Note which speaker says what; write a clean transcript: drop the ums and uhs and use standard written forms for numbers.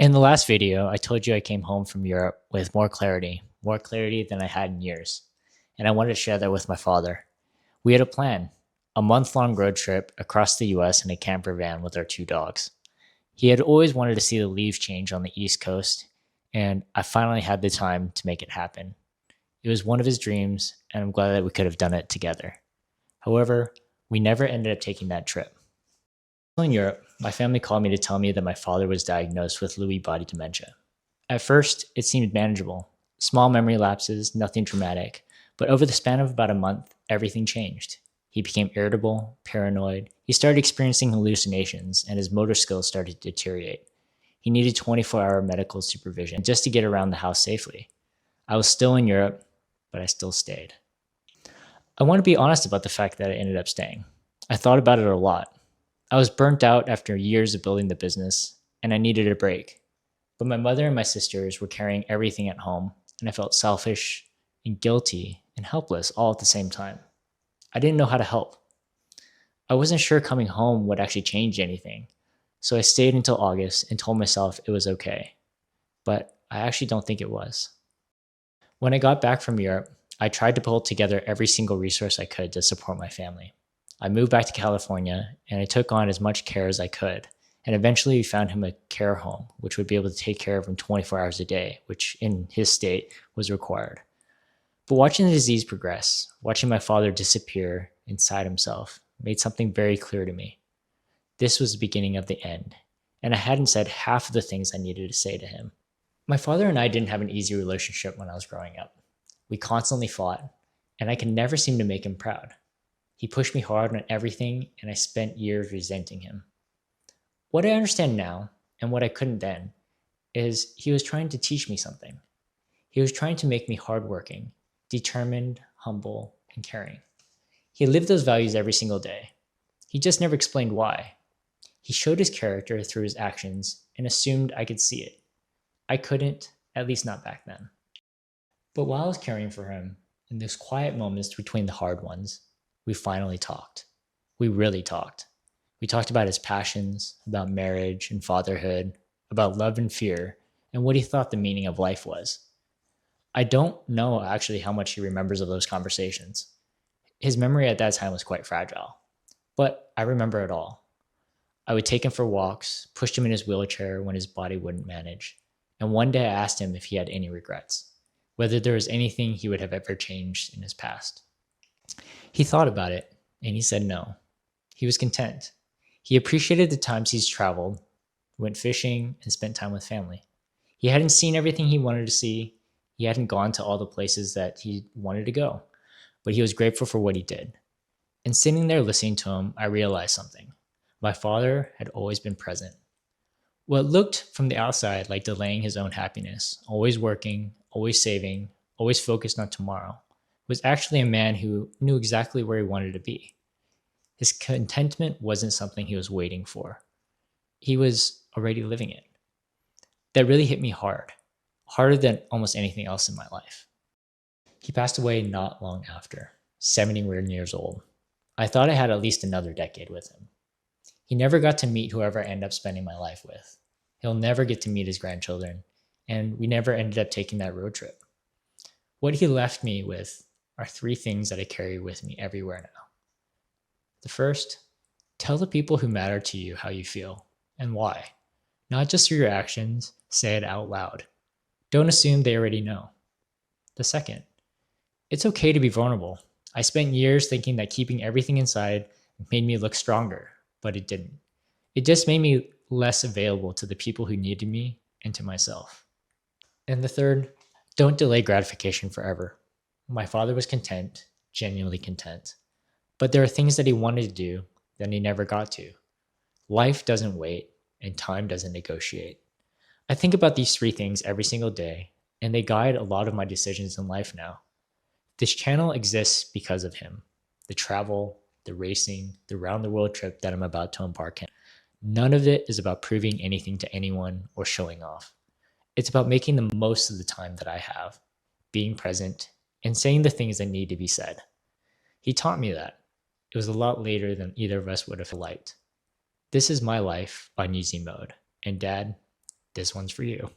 Speaker 1: In the last video, I told you I came home from Europe with more clarity than I had in years. And I wanted to share that with my father. We had a plan, a month-long road trip across the US in a camper van with our two dogs. He had always wanted to see the leaves change on the East Coast, and I finally had the time to make it happen. It was one of his dreams, and I'm glad that we could have done it together. However, we never ended up taking that trip. While in Europe, my family called me to tell me that my father was diagnosed with Lewy Body Dementia. At first, it seemed manageable. Small memory lapses, nothing dramatic. But over the span of about a month, everything changed. He became irritable, paranoid. He started experiencing hallucinations, and his motor skills started to deteriorate. He needed 24-hour medical supervision just to get around the house safely. I was still in Europe, but I still stayed. I want to be honest about the fact that I ended up staying. I thought about it a lot. I was burnt out after years of building the business, and I needed a break. But my mother and my sisters were carrying everything at home, and I felt selfish and guilty and helpless all at the same time. I didn't know how to help. I wasn't sure coming home would actually change anything, so I stayed until August and told myself it was okay. But I actually don't think it was. When I got back from Europe, I tried to pull together every single resource I could to support my family. I moved back to California and I took on as much care as I could. And eventually we found him a care home, which would be able to take care of him 24 hours a day, which in his state was required. But watching the disease progress, watching my father disappear inside himself, made something very clear to me. This was the beginning of the end, and I hadn't said half of the things I needed to say to him. My father and I didn't have an easy relationship when I was growing up. We constantly fought, and I could never seem to make him proud. He pushed me hard on everything, and I spent years resenting him. What I understand now, and what I couldn't then, is he was trying to teach me something. He was trying to make me hardworking, determined, humble, and caring. He lived those values every single day. He just never explained why. He showed his character through his actions and assumed I could see it. I couldn't, at least not back then. But while I was caring for him, in those quiet moments between the hard ones, we finally talked. We really talked. We talked about his passions, about marriage and fatherhood, about love and fear, and what he thought the meaning of life was. I don't know actually how much he remembers of those conversations. His memory at that time was quite fragile, but I remember it all. I would take him for walks, pushed him in his wheelchair when his body wouldn't manage, and one day I asked him if he had any regrets, whether there was anything he would have ever changed in his past. He thought about it, and he said no. He was content. He appreciated the times he's traveled, went fishing, and spent time with family. He hadn't seen everything he wanted to see. He hadn't gone to all the places that he wanted to go, but he was grateful for what he did. And sitting there listening to him, I realized something. My father had always been present. What looked from the outside like delaying his own happiness, always working, always saving, always focused on tomorrow, was actually a man who knew exactly where he wanted to be. His contentment wasn't something he was waiting for. He was already living it. That really hit me hard, harder than almost anything else in my life. He passed away not long after, 71 years old. I thought I had at least another decade with him. He never got to meet whoever I ended up spending my life with. He'll never get to meet his grandchildren, and we never ended up taking that road trip. What he left me with are three things that I carry with me everywhere now. The first, tell the people who matter to you how you feel and why. Not just through your actions, say it out loud. Don't assume they already know. The second, it's okay to be vulnerable. I spent years thinking that keeping everything inside made me look stronger, but it didn't. It just made me less available to the people who needed me and to myself. And the third, don't delay gratification forever. My father was content, genuinely content. But there are things that he wanted to do that he never got to. Life doesn't wait, and time doesn't negotiate. I think about these three things every single day, and they guide a lot of my decisions in life now. This channel exists because of him. The travel, the racing, the round-the-world trip that I'm about to embark in. None of it is about proving anything to anyone or showing off. It's about making the most of the time that I have, being present, and saying the things that need to be said. He taught me that. It was a lot later than either of us would have liked. This is my life on easy mode. And Dad, this one's for you.